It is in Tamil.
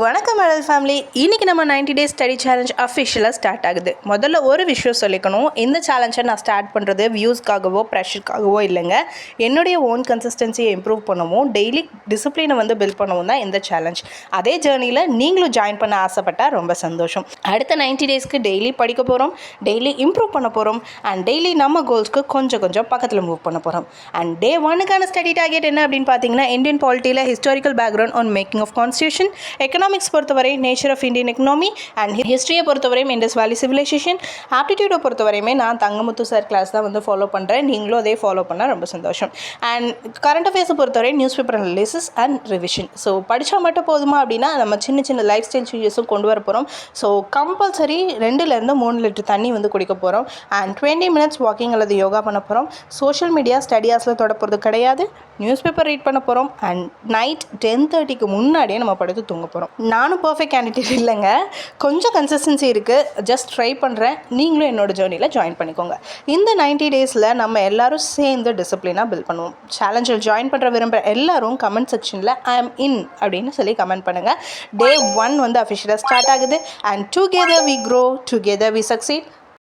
வணக்கம் அடல் ஃபேமிலி. இன்றைக்கி நம்ம 90 டேஸ் ஸ்டடி சேலஞ்ச் அஃபிஷியலாக ஸ்டார்ட் ஆகுது. முதல்ல ஒரு விஷயம் சொல்லிக்கணும், இந்த சேலஞ்சை நான் ஸ்டார்ட் பண்ணுறது வியூஸ்க்காகவோ ப்ரெஷருக்காகவோ இல்லைங்க. என்னுடைய ஓன் கன்சிஸ்டன்சியை இம்ப்ரூவ் பண்ணவும் டெய்லி டிசிப்ளினை பில்ட் பண்ணவும் தான் இந்த சேலஞ்ச். அதே ஜேர்னியில் நீங்களும் ஜாயின் பண்ண ஆசைப்பட்டால் ரொம்ப சந்தோஷம். அடுத்த 90 டேஸ்க்கு டெய்லி படிக்க போகிறோம், டெய்லி இம்ப்ரூவ் பண்ண போகிறோம் அண்ட் டெய்லி நம்ம கோல்ஸ்க்கு கொஞ்சம் பக்கத்தில் மூவ் பண்ண போகிறோம். அண்ட் டே 1க்கான ஸ்டடி டார்கெட் என்ன அப்படின்னு பார்த்தீங்கன்னா, இந்தியன் பாலிட்டியில் historical background on making of constitution, economics பொறுத்தவரை nature of Indian economy and ஹிஸ்ட்ரியை பொறுத்தவரையும் இண்டஸ் வேலி சிவிலைசேஷன், ஆப்டிடியூடை பொறுத்தவரையுமே நான் தங்கமுத்து சார் கிளாஸ் தான் ஃபாலோ பண்ணுறேன். நீங்களும் அதே ஃபாலோ பண்ணால் ரொம்ப சந்தோஷம். அண்ட் கரண்ட் அஃபேர்ஸை பொறுத்தவரை news paper analysis and revision. So படித்தா மட்டும் போதுமா அப்படின்னா, நம்ம சின்ன லைஃப் ஸ்டைல் சேஞ்சஸும் கொண்டு வர போகிறோம். ஸோ கம்பல்சரி 2-3 லிட்டர் தண்ணி குடிக்க போகிறோம். அண்ட் 20 மினிட்ஸ் வாக்கிங் அல்லது யோகா பண்ண போகிறோம். சோஷியல் மீடியா ஸ்டடி ஹார்ஸில் தொட போகிறது கிடையாது. நியூஸ் பேப்பர் ரீட் பண்ண போகிறோம். அண்ட் நைட் 10:30க்கு முன்னாடியே நம்ம படுத்து தூங்க போகிறோம். நானும் பர்ஃபெக்ட் கேண்டிடேட் இல்லைங்க, கொஞ்சம் கன்சிஸ்டன்சி இருக்குது, ஜஸ்ட் ட்ரை பண்ணுறேன். நீங்களும் என்னோட ஜேர்னியில் ஜாயின் பண்ணிக்கோங்க. இந்த 90 டேஸில் நம்ம எல்லோரும் சேர்ந்து டிசிப்ளினாக பில்ட் பண்ணுவோம். சேலஞ்சில் ஜாயின் பண்ணுற விரும்புகிற எல்லாரும் கமெண்ட் செக்ஷனில் ஐ எம் இன் அப்படின்னு சொல்லி கமெண்ட் பண்ணுங்கள். டே 1 அஃபிஷியலாக ஸ்டார்ட் ஆகுது. And together we grow, together we succeed.